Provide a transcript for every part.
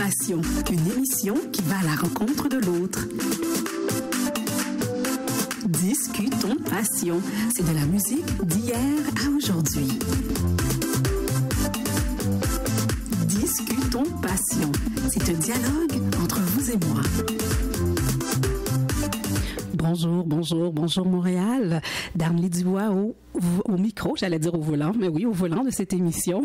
Passion, une émission qui va à la rencontre de l'autre. Discutons Passion, c'est de la musique d'hier à aujourd'hui. Discutons Passion, c'est un dialogue entre vous et moi. Bonjour Montréal. Darnley Dubois au micro, j'allais dire au volant, mais oui, au volant de cette émission.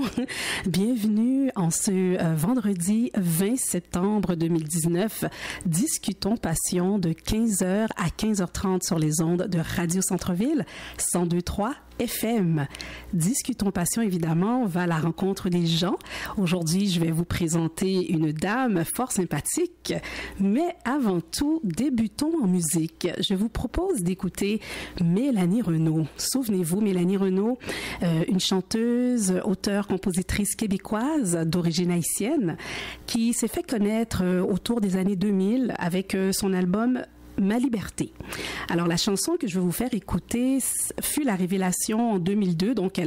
Bienvenue en ce vendredi 20 septembre 2019. Discutons Passion de 15h à 15h30 sur les ondes de Radio Centre-Ville, 102.3 FM. Discutons Passion, évidemment, on va à la rencontre des gens. Aujourd'hui, je vais vous présenter une dame fort sympathique, mais avant tout, débutons en musique. Je vous propose d'écouter Mélanie Renaud. Souvenez-vous, Mélanie Renaud, une chanteuse, auteure, compositrice québécoise d'origine haïtienne qui s'est fait connaître autour des années 2000 avec son album Ma liberté. Alors, la chanson que je vais vous faire écouter fut la révélation en 2002, donc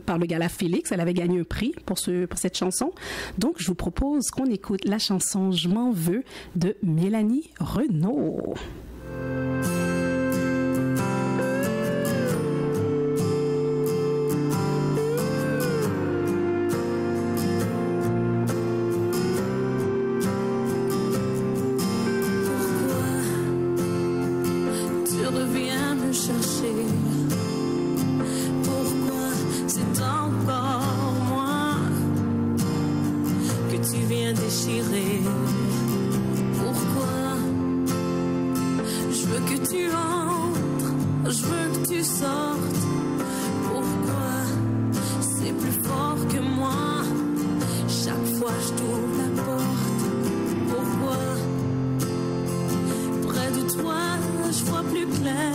par le gala Félix, elle avait gagné un prix pour cette chanson. Donc, je vous propose qu'on écoute la chanson Je m'en veux de Mélanie Renaud. Pourquoi c'est encore moi que tu viens déchirer? Pourquoi je veux que tu entres, je veux que tu sortes? Pourquoi c'est plus fort que moi? Chaque fois je t'ouvre la porte. Pourquoi près de toi je vois plus clair?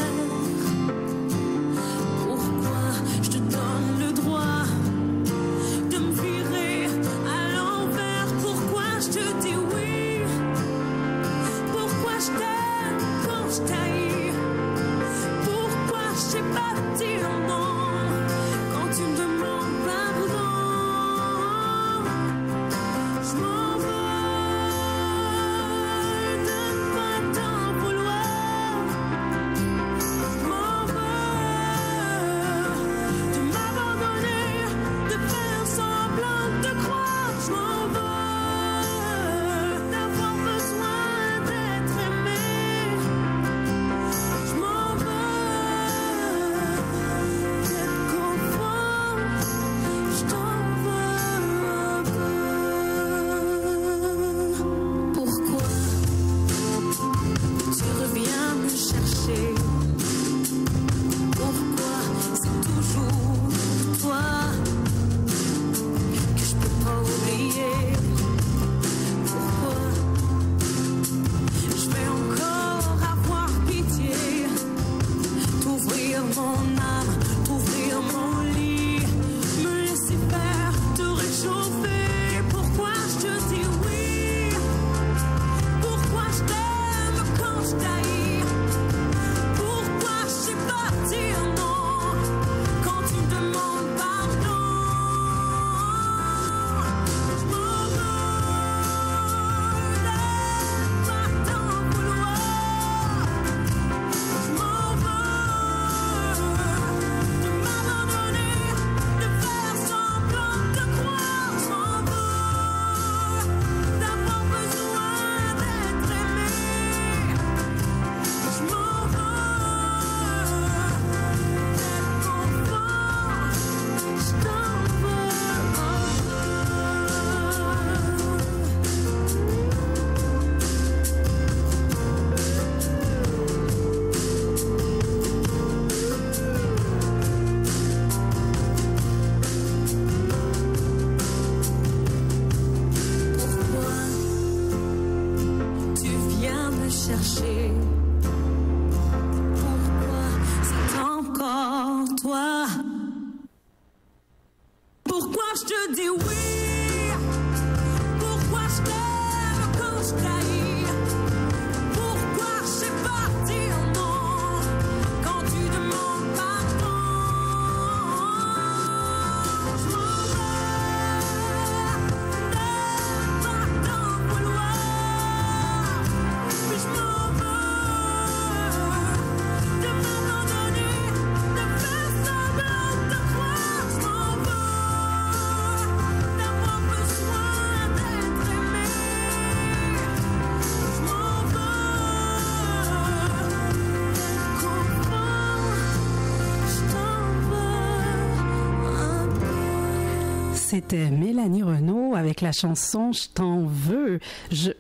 C'était Mélanie Renaud avec la chanson « Je t'en veux ». Je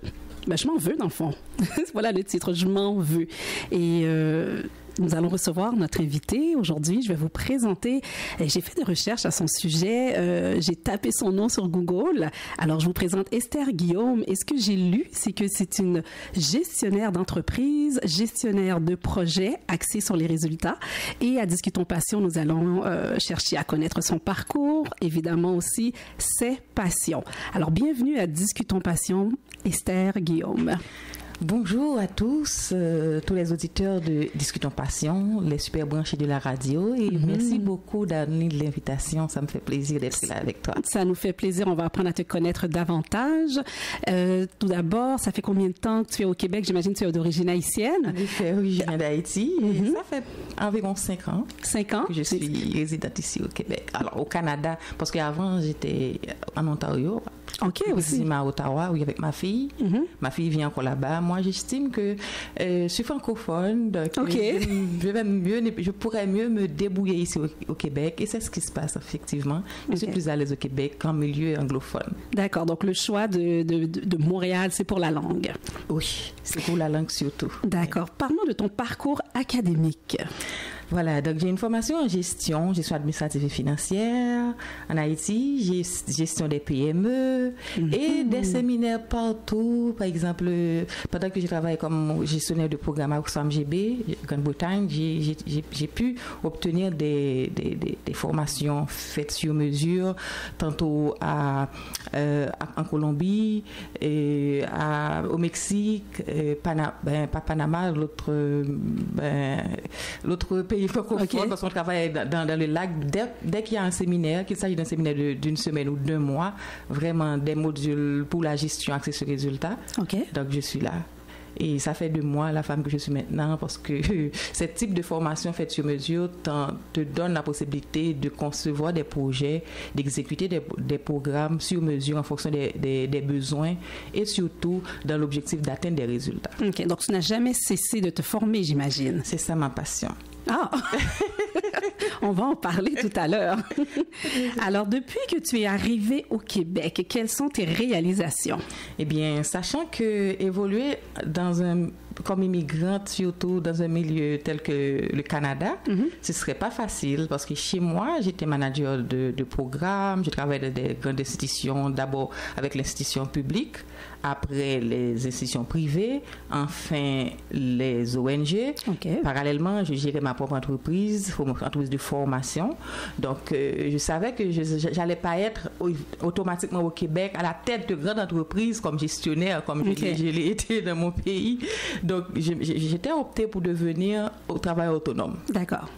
m'en veux, dans le fond. Voilà le titre, « Je m'en veux ». Et nous allons recevoir notre invité. Aujourd'hui, je vais vous présenter. J'ai fait des recherches à son sujet. J'ai tapé son nom sur Google. Alors, je vous présente Esther Guillaume. Et ce que j'ai lu, c'est que c'est une gestionnaire d'entreprise, gestionnaire de projet axée sur les résultats. Et à Discutons Passion, nous allons chercher à connaître son parcours, évidemment aussi ses passions. Alors, bienvenue à Discutons Passion, Esther Guillaume. Bonjour à tous, tous les auditeurs de Discutons Passion, les super branchés de la radio, et merci beaucoup d'Annie de l'invitation. Ça me fait plaisir d'être là avec toi. Ça nous fait plaisir. On va apprendre à te connaître davantage. Tout d'abord, ça fait combien de temps que tu es au Québec? J'imagine que tu es d'origine haïtienne. Oui, je viens d'Haïti. Et ça fait environ 5 ans. 5 ans? Que je suis résidente ici au Québec. Alors, au Canada, parce qu'avant, j'étais en Ontario. OK, aussi. À Ottawa, oui, avec ma fille. Ma fille vient encore là-bas. Moi, j'estime que je suis francophone, donc je pourrais mieux me débrouiller ici au Québec. Et c'est ce qui se passe, effectivement. Je suis plus à l'aise au Québec qu'en milieu anglophone. D'accord. Donc, le choix de Montréal, c'est pour la langue. Oui, c'est pour la langue surtout. D'accord. Parlons de ton parcours académique. Voilà, donc j'ai une formation en gestion administrative et financière en Haïti, gestion des PME et des séminaires partout. Par exemple, pendant que je travaille comme gestionnaire de programme à Oxfam GB, Grande-Bretagne, j'ai pu obtenir des formations faites sur mesure, tantôt en Colombie, au Mexique, pas Panama, l'autre pays francophone, parce qu'on travaille dans le lac. Dès qu'il y a un séminaire, qu'il s'agit d'un séminaire d'une semaine ou 2 mois, vraiment des modules pour la gestion axée sur résultats. Donc, je suis là. Et ça fait de moi la femme que je suis maintenant, parce que ce type de formation faite sur mesure te donne la possibilité de concevoir des projets, d'exécuter des programmes sur mesure en fonction des besoins et surtout dans l'objectif d'atteindre des résultats. OK. Donc, tu n'as jamais cessé de te former, j'imagine. C'est ça ma passion. Ah! On va en parler tout à l'heure. Alors, depuis que tu es arrivée au Québec, quelles sont tes réalisations? Eh bien, sachant que évoluer comme immigrante, surtout dans un milieu tel que le Canada, ce serait pas facile, parce que chez moi, j'étais manager de programme, je travaillais dans des grandes institutions, d'abord avec l'institution publique, après les institutions privées, enfin les ONG. Parallèlement, je gérais ma propre entreprise de formation. Donc, je savais que je n'allais pas être automatiquement au Québec à la tête de grandes entreprises comme gestionnaire, comme je l'ai été dans mon pays. Donc, j'étais optée pour devenir au travail autonome. D'accord.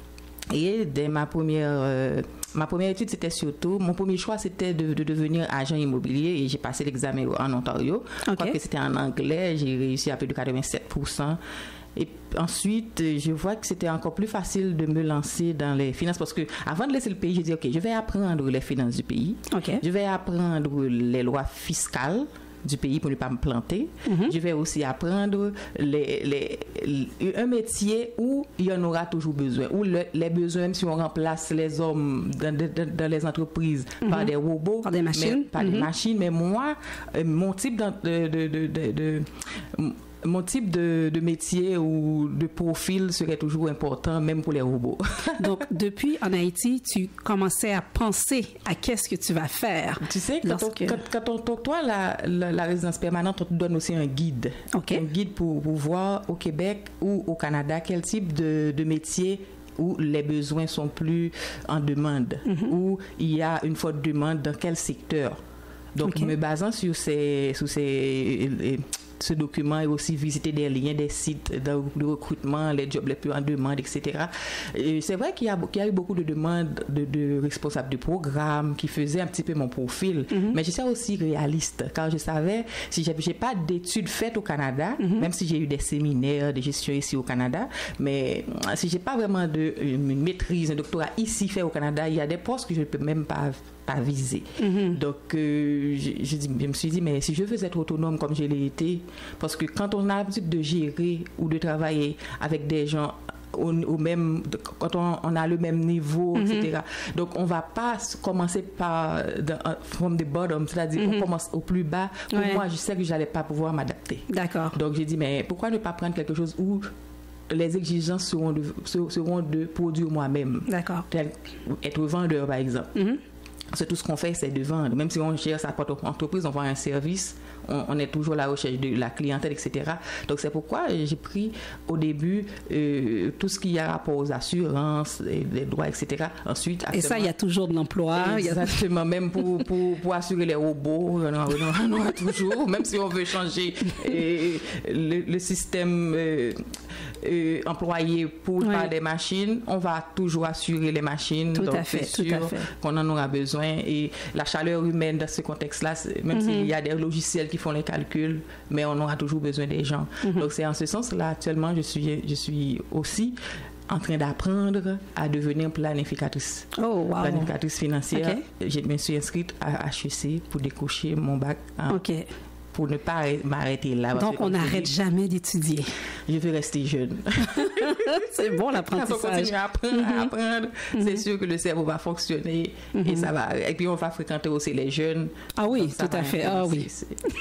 Et dès ma première étude, c'était surtout, mon premier choix, c'était de devenir agent immobilier, et j'ai passé l'examen en Ontario. Je crois que c'était en anglais, j'ai réussi à plus de 87%. Et ensuite, je vois que c'était encore plus facile de me lancer dans les finances, parce que avant de laisser le pays, j'ai dit, OK, je vais apprendre les finances du pays. Je vais apprendre les lois fiscales du pays pour ne pas me planter. Je vais aussi apprendre un métier où il y en aura toujours besoin, où les besoins, si on remplace les hommes dans les entreprises par des robots, par des machines, des machines, mais moi, mon type mon type de métier ou de profil serait toujours important, même pour les robots. Donc, depuis en Haïti, tu commençais à penser à qu'est-ce que tu vas faire. Tu sais, quand on t'octroie la résidence permanente, on te donne aussi un guide. Un guide pour voir au Québec ou au Canada quel type de métier où les besoins sont plus en demande, où il y a une forte demande dans quel secteur. Donc, me basant sur ce document, et aussi visiter des liens, des sites de recrutement, les jobs les plus en demande, etc. Et c'est vrai qu'il y a eu beaucoup de demandes de responsables de programme qui faisaient un petit peu mon profil, mais je suis aussi réaliste, car je savais, si j'ai pas d'études faites au Canada, même si j'ai eu des séminaires de gestion ici au Canada, mais si j'ai pas vraiment une maîtrise, un doctorat ici fait au Canada, il y a des postes que je ne peux même pas viser. Donc, je me suis dit, mais si je veux être autonome comme je l'ai été, parce que quand on a l'habitude de gérer ou de travailler avec des gens quand on a le même niveau, etc. Donc, on ne va pas commencer par from the bottom, c'est-à-dire on commence au plus bas. Pour moi, je sais que je n'allais pas pouvoir m'adapter. D'accord. Donc, j'ai dit, mais pourquoi ne pas prendre quelque chose où les exigences seront de produire moi-même. D'accord. Être vendeur, par exemple. C'est tout ce qu'on fait, c'est de vendre. Même si on gère sa propre entreprise, on vend un service, on est toujours à la recherche de la clientèle, etc. Donc, c'est pourquoi j'ai pris au début tout ce qui a rapport aux assurances, les droits, etc. Ensuite, et ça, il y a toujours de l'emploi. Exactement. Même pour assurer les robots, on en a toujours. Même si on veut changer le système employé par des machines, on va toujours assurer les machines. Tout donc, à fait, c'est sûr qu'on en aura besoin. Et la chaleur humaine dans ce contexte-là, même s'il y a des logiciels qui font les calculs, mais on aura toujours besoin des gens. Donc, c'est en ce sens-là, actuellement, je suis aussi en train d'apprendre à devenir planificatrice. Oh, wow. Planificatrice financière. Okay. Je me suis inscrite à HEC pour décocher mon bac. Pour ne pas m'arrêter là. Donc, on n'arrête jamais d'étudier. Je veux rester jeune. C'est bon l'apprentissage. Quand on continue à apprendre, c'est sûr que le cerveau va fonctionner et ça va. Et puis, on va fréquenter aussi les jeunes. Ah oui, tout à fait. Ah oui.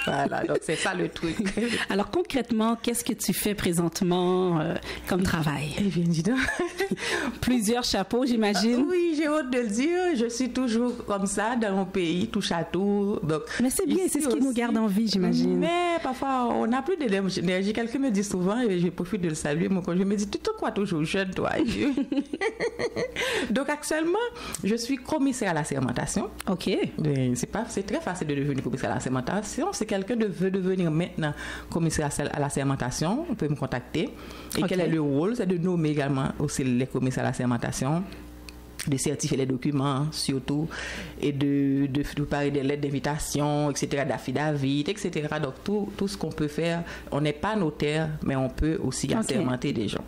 Voilà, donc c'est ça le truc. Alors, concrètement, qu'est-ce que tu fais présentement comme travail? Eh bien, dis donc. Plusieurs chapeaux, j'imagine. Oui, j'ai honte de le dire. Je suis toujours comme ça dans mon pays, touche à tout. Donc, mais c'est bien, c'est ce qui nous garde en vie, j'imagine. Mais parfois, on n'a plus d'énergie. Quelqu'un me dit souvent, et je profite de le saluer, mon conjoint me dit, tu te crois toujours jeune, toi. Donc, actuellement, je suis commissaire à la sermentation. OK. C'est très facile de devenir commissaire à la sermentation. Si quelqu'un veut devenir maintenant commissaire à la sermentation, on peut me contacter. Et quel est le rôle? C'est de nommer également aussi les commissaires à la sermentation, de certifier les documents surtout et de préparer des lettres d'invitation, etc., d'affidavit, etc. Donc tout ce qu'on peut faire, on n'est pas notaire, mais on peut aussi assermenter des gens.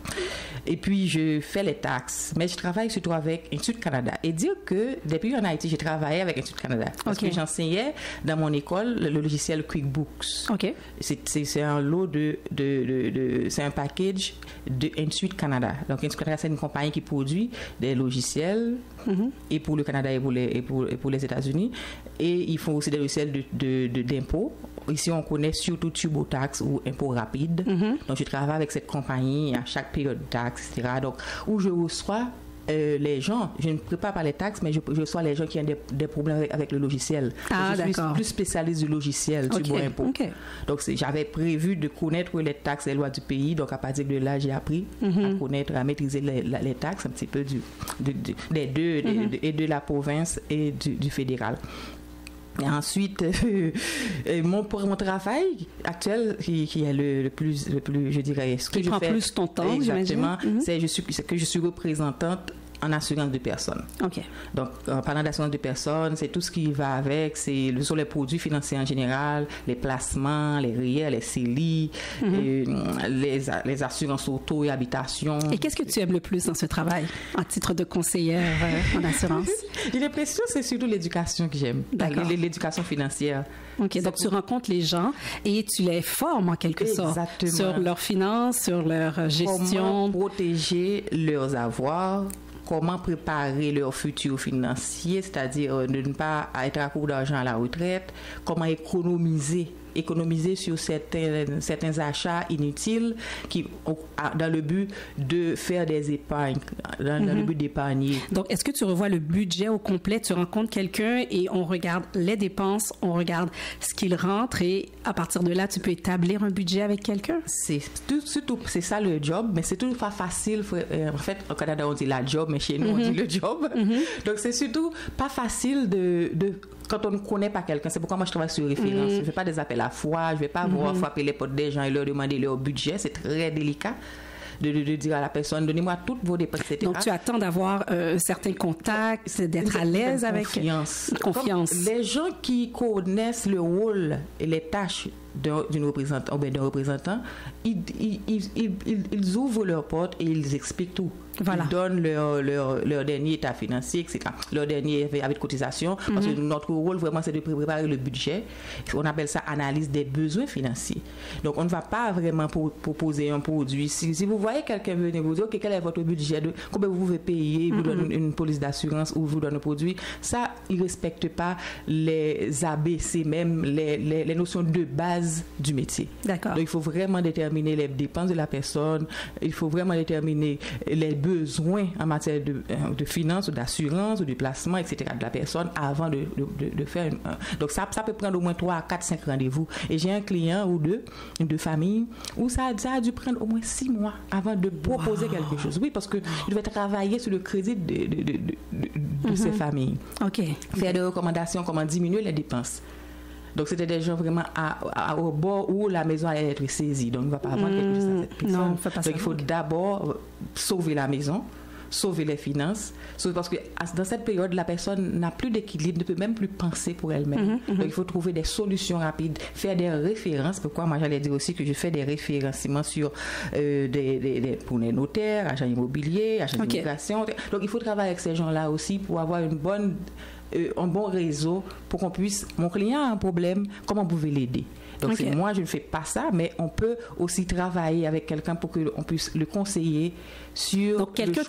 Et puis je fais les taxes, mais je travaille surtout avec Institut Canada. Et dire que depuis en Haïti, j'ai travaillé avec Institut Canada parce que j'enseignais dans mon école le logiciel QuickBooks. OK. C'est un lot c'est un package de Institut Canada. Donc Institut Canada, c'est une compagnie qui produit des logiciels et pour le Canada et pour les États-Unis, et ils font aussi des logiciels d'impôts. Ici, on connaît surtout TurboTax ou Impôt Rapide. Donc, je travaille avec cette compagnie à chaque période de taxe, etc. Donc, où je reçois les gens, je ne prépare pas les taxes, mais je reçois les gens qui ont des problèmes avec le logiciel. Je suis plus spécialiste du logiciel, Turbo Impôt. Donc, j'avais prévu de connaître les taxes et les lois du pays. Donc, à partir de là, j'ai appris à connaître, à maîtriser les taxes un petit peu des deux, et de la province et du fédéral. Et ensuite, mon travail actuel, qui est le plus, je dirais, ce que qui je prend fais, plus ton temps, exactement, c'est que je suis représentante en assurance de personnes. OK. Donc, en parlant d'assurance de personnes, c'est tout ce qui va avec, ce sont les produits financiers en général, les placements, les REER, les CELI, les assurances auto et habitation. Et qu'est-ce que tu aimes le plus dans ce travail, en titre de conseillère en assurance? J'ai l'impression que c'est surtout l'éducation que j'aime, l'éducation financière. OK, donc tu rencontres les gens et tu les formes en quelque sorte sur leurs finances, sur leur gestion. Comment protéger leurs avoirs, comment préparer leur futur financier, c'est-à-dire de ne pas être à court d'argent à la retraite, comment économiser sur certains achats inutiles dans le but de faire des épargnes, dans le but d'épargner. Donc, est-ce que tu revois le budget au complet? Tu rencontres quelqu'un et on regarde les dépenses, on regarde ce qu'il rentre et à partir de là, tu peux établir un budget avec quelqu'un? C'est ça le job, mais c'est tout pas facile. En fait, au Canada, on dit la job, mais chez nous, on dit le job. Donc, c'est surtout pas facile quand on ne connaît pas quelqu'un. C'est pourquoi moi, je travaille sur référence. Je ne fais pas des appels à froid, je ne vais pas frapper les portes des gens et leur demander leur budget. C'est très délicat de dire à la personne, donnez-moi toutes vos dépenses, etc. Donc, tu attends d'avoir certains contacts, d'être à l'aise avec... Confiance. Confiance. Les gens qui connaissent le rôle et les tâches d'une représentante, d'un représentant, ils ouvrent leurs portes et ils expliquent tout. Voilà. Ils donnent leur dernier état financier, etc. Leur dernier avec cotisation. Parce que notre rôle, vraiment, c'est de préparer le budget. On appelle ça analyse des besoins financiers. Donc, on ne va pas vraiment proposer un produit. Si vous voyez quelqu'un venir vous dire, OK, quel est votre budget, combien vous pouvez payer, il vous donne une police d'assurance ou vous donne un produit, ça, il ne respecte pas les ABC, même les notions de base du métier. D'accord. Donc, il faut vraiment déterminer les dépenses de la personne. Il faut vraiment déterminer les besoins en matière de finances, d'assurance, de placement, etc. de la personne avant de faire donc ça peut prendre au moins 3, 4, 5 rendez-vous. Et j'ai un client ou deux familles où ça a dû prendre au moins 6 mois avant de proposer quelque chose. Oui, parce qu'il devait travailler sur le crédit de ces familles. OK. Faire des recommandations, comment diminuer les dépenses. Donc, c'était des gens vraiment au bord où la maison allait être saisie. Donc, on ne va pas vendre quelque chose à cette personne. Non, faut pas. Donc, il faut d'abord sauver la maison, sauver les finances, parce que dans cette période, la personne n'a plus d'équilibre, ne peut même plus penser pour elle-même. Donc, il faut trouver des solutions rapides, faire des références. Pourquoi moi, j'allais dire aussi que je fais des référencements sur pour les notaires, agents immobiliers, agents d'immigration. Donc, il faut travailler avec ces gens-là aussi pour avoir un bon réseau pour qu'on puisse... Mon client a un problème, comment vous pouvez l'aider? Donc, moi, je ne fais pas ça, mais on peut aussi travailler avec quelqu'un pour qu'on puisse le conseiller sur donc, quelqu'un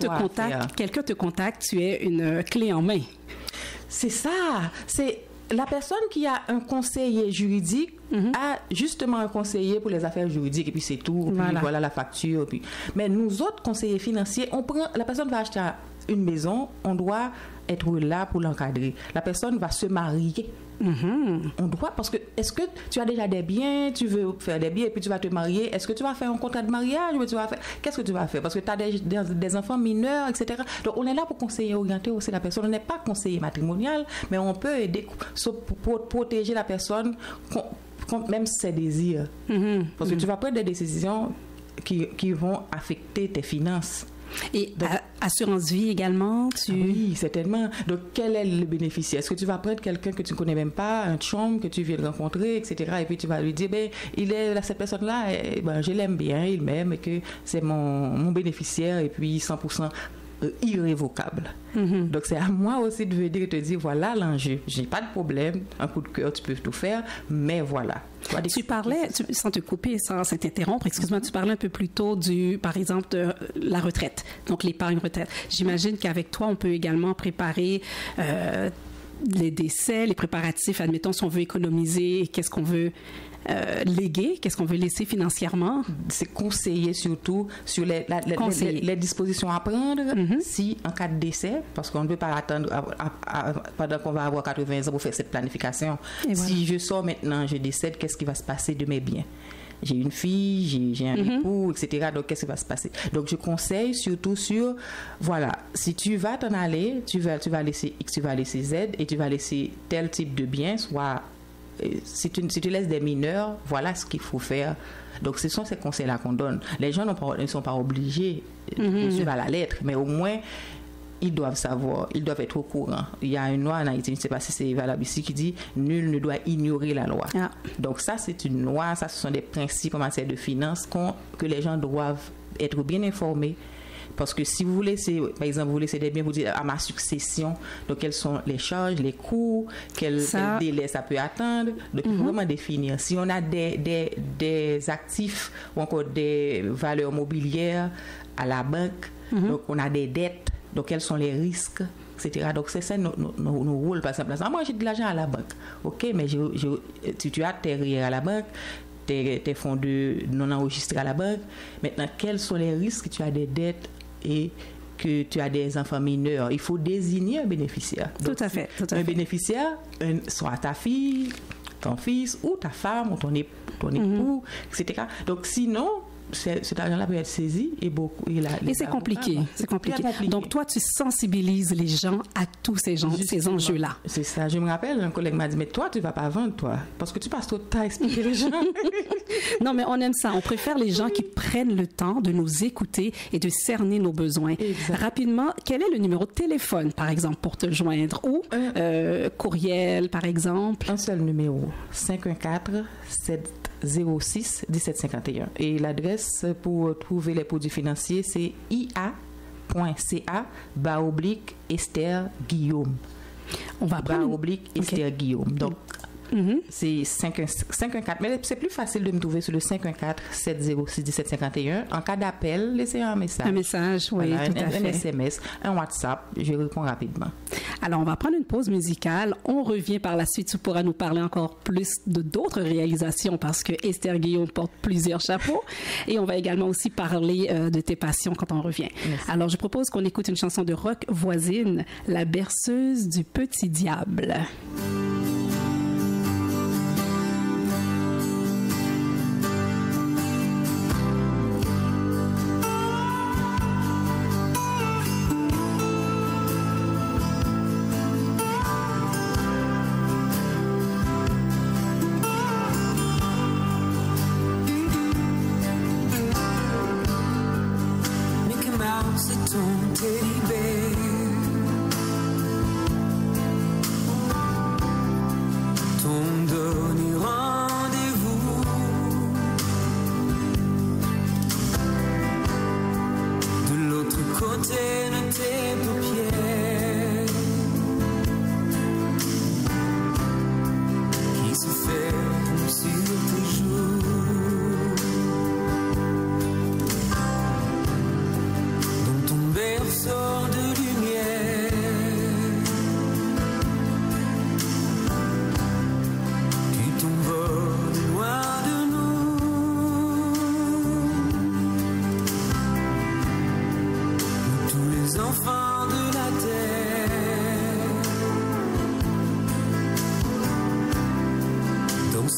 te contacte, tu es une clé en main. C'est ça. C'est la personne qui a un conseiller juridique a justement un conseiller pour les affaires juridiques et puis c'est tout. Puis voilà la facture. Mais nous autres conseillers financiers, la personne va acheter une maison, on doit être là pour l'encadrer. La personne va se marier. On doit, parce que est-ce que tu as déjà des biens, tu veux faire des biens et puis tu vas te marier, est-ce que tu vas faire un contrat de mariage ou qu'est-ce que tu vas faire? Parce que tu as des enfants mineurs, etc. Donc on est là pour conseiller, orienter aussi la personne. On n'est pas conseiller matrimonial, mais on peut aider pour protéger la personne contre même ses désirs. Parce que tu vas prendre des décisions qui vont affecter tes finances. Et donc, assurance vie également, Oui, certainement. Donc, quel est le bénéficiaire? Est-ce que tu vas prendre quelqu'un que tu ne connais même pas, un chum que tu viens de rencontrer, etc. Et puis tu vas lui dire, cette personne-là, je l'aime bien, il m'aime, et que c'est mon bénéficiaire, et puis 100% irrévocable. Donc, c'est à moi aussi de venir et te dire, voilà l'enjeu. Je n'ai pas de problème, un coup de cœur, tu peux tout faire, mais voilà. Tu parlais, sans te couper, sans t'interrompre, excuse-moi, tu parlais un peu plus tôt par exemple, de la retraite, donc l'épargne retraite. J'imagine qu'avec toi, on peut également préparer les décès, les préparatifs, admettons, si on veut économiser, qu'est-ce qu'on veut léguer, qu'est-ce qu'on veut laisser financièrement. C'est conseiller surtout sur les dispositions à prendre si en cas de décès, parce qu'on ne peut pas attendre pendant qu'on va avoir 80 ans pour faire cette planification. Si je sors maintenant, je décède, qu'est-ce qui va se passer de mes biens? J'ai une fille, j'ai un époux, etc. Donc, qu'est-ce qui va se passer? Donc, je conseille surtout sur, si tu vas t'en aller, tu vas laisser X, tu vas laisser Z, et tu vas laisser tel type de bien, soit si tu laisses des mineurs, voilà ce qu'il faut faire. Donc, ce sont ces conseils-là qu'on donne. Les gens ne sont pas obligés de suivre à la lettre, mais au moins, ils doivent savoir, ils doivent être au courant. Il y a une loi en Haïti, je ne sais pas si c'est valable ici, qui dit « Nul ne doit ignorer la loi ». Donc, ça, c'est une loi, ça, ce sont des principes en matière de finances que les gens doivent être bien informés. Parce que si vous laissez, par exemple, vous laissez des biens, vous dites à ma succession, donc quelles sont les charges, les coûts, quel délai ça peut attendre. Donc, il faut vraiment définir. Si on a des actifs ou encore des valeurs mobilières à la banque, donc on a des dettes, donc quels sont les risques, etc. Donc, c'est ça nos rôles. Par exemple, moi, j'ai de l'argent à la banque. OK, mais tu as tes RIER à la banque, tes fonds non enregistrés à la banque. Maintenant, quels sont les risques que tu as des dettes et que tu as des enfants mineurs? Il faut désigner un bénéficiaire. Donc, tout à fait. Un bénéficiaire, soit ta fille, ton fils, ou ta femme, ou ton époux, etc. Donc, sinon, cet argent-là peut être saisi et beaucoup. Et c'est compliqué. C'est compliqué. Donc, toi, tu sensibilises les gens à tous ces enjeux-là. C'est ça. Je me rappelle, un collègue m'a dit, mais toi, tu ne vas pas vendre, toi, parce que tu passes trop de temps à expliquer les gens. Non, mais on aime ça. On préfère les gens qui prennent le temps de nous écouter et de cerner nos besoins. Exact. Rapidement, quel est le numéro de téléphone, par exemple, pour te joindre? Ou courriel, par exemple? Un seul numéro, 514-7 06 1751. Et l'adresse pour trouver les produits financiers, c'est ia.ca/Esther Guillaume. On va prendre... Esther Guillaume. Donc, c'est 514, mais c'est plus facile de me trouver sur le 514-706-1751. En cas d'appel, laissez un message. Un message, oui, voilà, tout à fait. Un SMS, un WhatsApp, je réponds rapidement. Alors, on va prendre une pause musicale. On revient par la suite. Tu pourras nous parler encore plus de d'autres réalisations parce que Esther Guillaume porte plusieurs chapeaux. Et on va également aussi parler de tes passions quand on revient. Merci. Alors, je propose qu'on écoute une chanson de rock voisine, La berceuse du petit diable.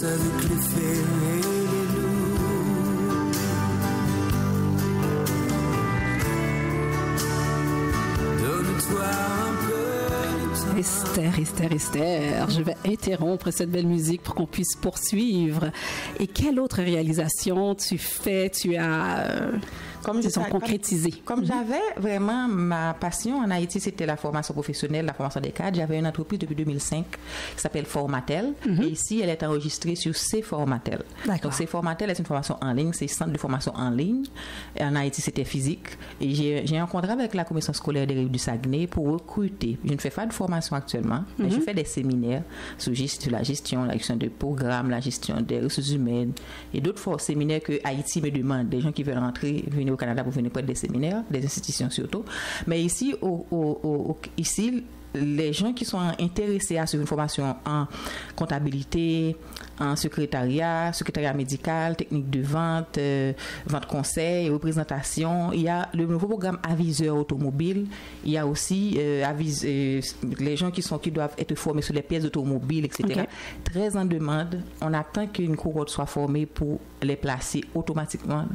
Avec les fées et les loups. Donne-toi un peu de temps. Esther, je vais interrompre cette belle musique pour qu'on puisse poursuivre. Et quelle autre réalisation tu as concrétisé? Comme j'avais vraiment ma passion en Haïti, c'était la formation professionnelle, la formation des cadres. J'avais une entreprise depuis 2005 qui s'appelle Formatel. Et ici, elle est enregistrée sur C-Formatel. Donc, C-Formatel est une formation en ligne, c'est un centre de formation en ligne. Et en Haïti, c'était physique. Et j'ai un contrat avec la commission scolaire des Rives du Saguenay pour recruter. Je ne fais pas de formation actuellement, mais je fais des séminaires sur la gestion de programmes, la gestion des ressources humaines et d'autres séminaires que Haïti me demande. Des gens qui veulent venir au Canada pour venir prendre des séminaires, des institutions surtout. Mais ici, ici, les gens qui sont intéressés à suivre une formation en comptabilité, en secrétariat médical, technique de vente, vente conseil, représentation. Il y a le nouveau programme aviseur automobile. Il y a aussi les gens qui doivent être formés sur les pièces d'automobile, etc. Okay. Très en demande. On attend qu'une cohorte soit formée pour les placer automatiquement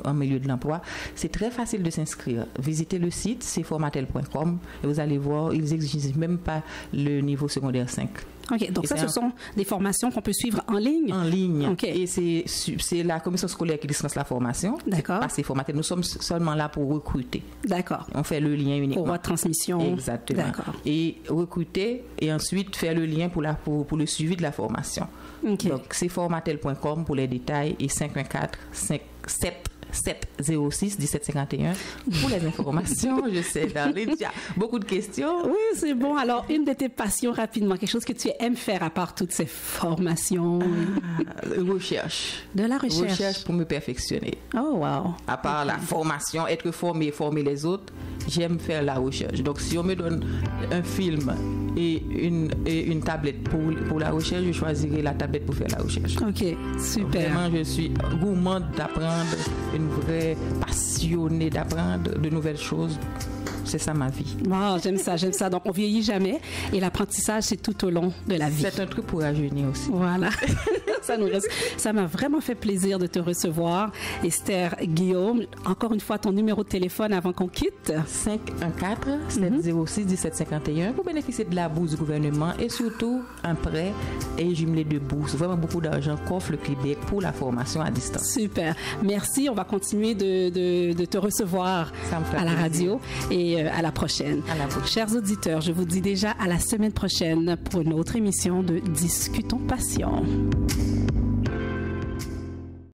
en milieu de l'emploi. C'est très facile de s'inscrire. Visitez le site, c'est formatel.com et vous allez voir, ils n'exigent même pas le niveau secondaire 5. OK. Donc, ce sont des formations qu'on peut suivre en ligne? En ligne. OK. Et c'est la commission scolaire qui dispense la formation. D'accord. Pas ces formateurs. Nous sommes seulement là pour recruter. D'accord. On fait le lien uniquement. Pour votre transmission. Exactement. D'accord. Et recruter et ensuite faire le lien pour le suivi de la formation. OK. Donc, c'est formatel.com pour les détails et 514-706 1751 pour les informations. Je sais, Darlene, tu as beaucoup de questions. Oui, c'est bon. Alors, une de tes passions rapidement, quelque chose que tu aimes faire à part toutes ces formations? Recherche. De la recherche? Recherche pour me perfectionner. Oh, wow. À part la formation, être formé et former les autres, j'aime faire la recherche. Donc, si on me donne un film et une tablette pour la recherche, je choisirai la tablette pour faire la recherche. OK, super. Vraiment, je suis gourmande d'apprendre, une vraie passionnée d'apprendre de nouvelles choses. C'est ça ma vie. Wow, j'aime ça. Donc, on vieillit jamais et l'apprentissage, c'est tout au long de la vie. C'est un truc pour rajeunir aussi. Voilà. Ça m'a vraiment fait plaisir de te recevoir. Esther Guillaume, encore une fois, ton numéro de téléphone avant qu'on quitte? 514-706-1751 pour bénéficier de la bourse du gouvernement et surtout un prêt et jumelé de bourse. Vraiment beaucoup d'argent qu'offre le Québec pour la formation à distance. Super. Merci. On va continuer de te recevoir à la radio et à la prochaine. Chers auditeurs, je vous dis déjà à la semaine prochaine pour une autre émission de Discutons Passion.